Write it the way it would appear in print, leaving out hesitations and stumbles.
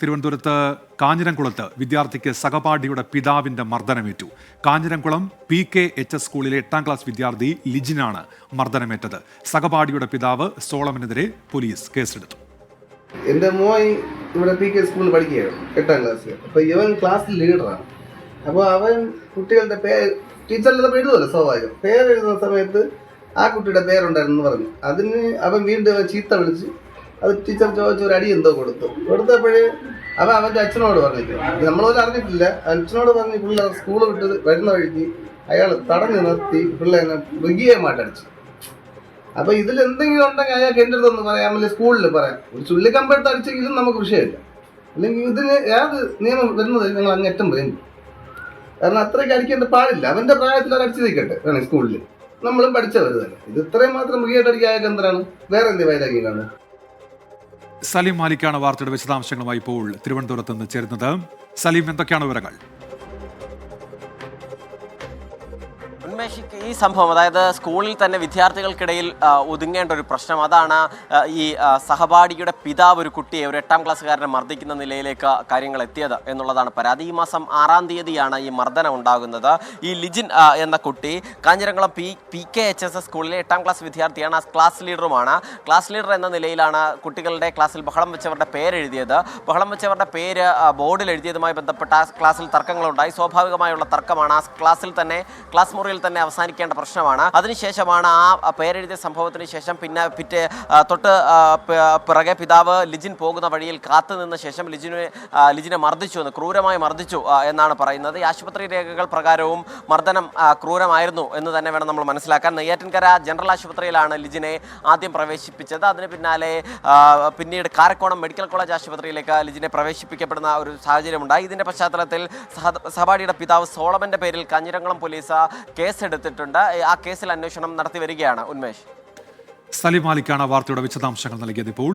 തിരുവനന്തപുരത്ത് കാഞ്ഞിരംകുളത്ത് വിദ്യാർത്ഥിക്ക് സഹപാഠിയുടെ പിതാവിന്റെ മർദ്ദനമേറ്റു. കാഞ്ഞിരംകുളം PKHS സ്കൂളിലെ 8ാം ക്ലാസ് വിദ്യാർത്ഥി ലിജിനാണ് മർദ്ദനമേറ്റത്. സഹപാഠിയുടെ പിതാവ് സോളമനെതിരെ പോലീസ് കേസെടുത്തു. എൻ്റെ മോൻ ഇവിടെ PK സ്കൂളിൽ പഠിക്കുകയാണ് 8ാം ക്ലാസ്. അപ്പോൾ ഇവൻ ക്ലാസ്സിൽ ലീഡറാണ്. അപ്പോൾ അവൻ കുട്ടികളുടെ പേര് ടീച്ചറിൻ്റെ എഴുതുമല്ലോ, സ്വാഭാവികം പേരെഴുതുന്ന സമയത്ത് ആ കുട്ടിയുടെ പേരുണ്ടായിരുന്നു പറഞ്ഞു. അതിന് അവൻ വീണ്ടും ചീത്ത വിളിച്ച് അത് ടീച്ചർ ചോദിച്ച ഒരു അടി എന്തോ കൊടുത്തപ്പോഴേ അവൻ്റെ അച്ഛനോട് പറഞ്ഞിരിക്കും. നമ്മളൊന്നും അറിഞ്ഞിട്ടില്ല. അച്ഛനോട് പറഞ്ഞ് പിള്ളേർ സ്കൂൾ വിട്ട് വരുന്ന വഴിക്ക് അയാൾ തടഞ്ഞു നിർത്തി പിള്ളേനെ മൃഗീയമായിട്ട് അടിച്ചു. അപ്പോൾ ഇതിൽ എന്തെങ്കിലും ഉണ്ടെങ്കിൽ അയാൾക്ക് എൻ്റെ അടുത്തൊന്ന് പറയാം, അല്ലെങ്കിൽ സ്കൂളിൽ പറയാം. ഒരു ചുള്ളിക്കമ്പെടുത്ത് അടിച്ചെങ്കിലും നമുക്ക് വിഷയമില്ല. അല്ലെങ്കിൽ ഇതിന് ഏത് നിയമം വരുന്നത് ഞങ്ങൾ അങ്ങേറ്റം പറയും. കാരണം അത്രയ്ക്ക് അടിക്കേണ്ട പാടില്ല. അവൻ്റെ പ്രായത്തിൽ അത് അടിച്ചു നിൽക്കട്ടെ വേണേ സ്കൂളിൽ. നമ്മളും പഠിച്ചവർ തന്നെ. ഇത് ഇത്രയും മാത്രം മൃഗീയായിട്ട് അടിക്കാനായിട്ട് എന്തിനാണ്? വേറെ എന്ത് വൈരാഗ്യം കാണും? സലീം മാലിക്കാണ് വാർത്തയുടെ വിശദാംശങ്ങളുമായി ഇപ്പോൾ തിരുവനന്തപുരത്ത് നിന്ന് ചേരുന്നത്. സലീം, എന്തൊക്കെയാണ് വിവരങ്ങൾ? ഈ സംഭവം, അതായത് സ്കൂളിൽ തന്നെ വിദ്യാർത്ഥികൾക്കിടയിൽ ഒതുങ്ങേണ്ട ഒരു പ്രശ്നം, അതാണ് ഈ സഹപാഠിയുടെ പിതാവ് ഒരു കുട്ടിയെ, ഒരു 8ാം ക്ലാസ്സുകാരനെ മർദ്ദിക്കുന്ന നിലയിലേക്ക് കാര്യങ്ങൾ എത്തിയത് എന്നുള്ളതാണ് പരാതി. ഈ മാസം 6ാം തീയതിയാണ് ഈ മർദ്ദനം ഉണ്ടാകുന്നത്. ഈ ലിജിൻ എന്ന കുട്ടി കാഞ്ഞിരംകുളം PKHS സ്കൂളിലെ 8ാം ക്ലാസ് വിദ്യാർത്ഥിയാണ്. ക്ലാസ് ലീഡറുമാണ്. ക്ലാസ് ലീഡർ എന്ന നിലയിലാണ് കുട്ടികളുടെ ക്ലാസ്സിൽ ബഹളം വെച്ചവരുടെ പേരെഴുതിയത്. ബഹളം വെച്ചവരുടെ പേര് ബോർഡിൽ എഴുതിയതുമായി ബന്ധപ്പെട്ട ക്ലാസ്സിൽ തർക്കങ്ങളുണ്ടായി. സ്വാഭാവികമായുള്ള തർക്കമാണ്. ആ ക്ലാസ്സിൽ തന്നെ, ക്ലാസ് മുറിയിൽ തന്നെ അവസാനിക്കേണ്ട പ്രശ്നമാണ്. അതിനുശേഷമാണ് ആ പേരെഴുതിയ സംഭവത്തിന് ശേഷം പിന്നെ തൊട്ട് പിറകെ പിതാവ് ലിജിൻ പോകുന്ന വഴിയിൽ കാത്തുനിന്ന ശേഷം ലിജിനെ മർദ്ദിച്ചു, ക്രൂരമായി മർദ്ദിച്ചു എന്നാണ് പറയുന്നത്. ഈ ആശുപത്രി രേഖകൾ പ്രകാരവും മർദ്ദനം ക്രൂരമായിരുന്നു എന്ന് തന്നെ വേണം നമ്മൾ മനസ്സിലാക്കാൻ. നെയ്യാറ്റിൻകര ജനറൽ ആശുപത്രിയിലാണ് ലിജിനെ ആദ്യം പ്രവേശിപ്പിച്ചത്. അതിന് പിന്നാലെ പിന്നീട് കാരക്കോണം മെഡിക്കൽ കോളേജ് ആശുപത്രിയിലേക്ക് ലിജിനെ പ്രവേശിപ്പിക്കപ്പെടുന്ന ഒരു സാഹചര്യമുണ്ടായി. ഇതിന്റെ പശ്ചാത്തലത്തിൽ സഹപാഠിയുടെ പിതാവ് സോളമന്റെ പേരിൽ കാഞ്ഞിരംകുളം പോലീസ് കേസെടുത്തിട്ടുണ്ട്. ആ കേസിൽ അന്വേഷണം നടത്തി വരികയാണ്. ഉന്മേഷ്. സലീം മാലിക്കാണ് വാർത്തയുടെ വിശദാംശങ്ങൾ നൽകിയത്. ഇപ്പോൾ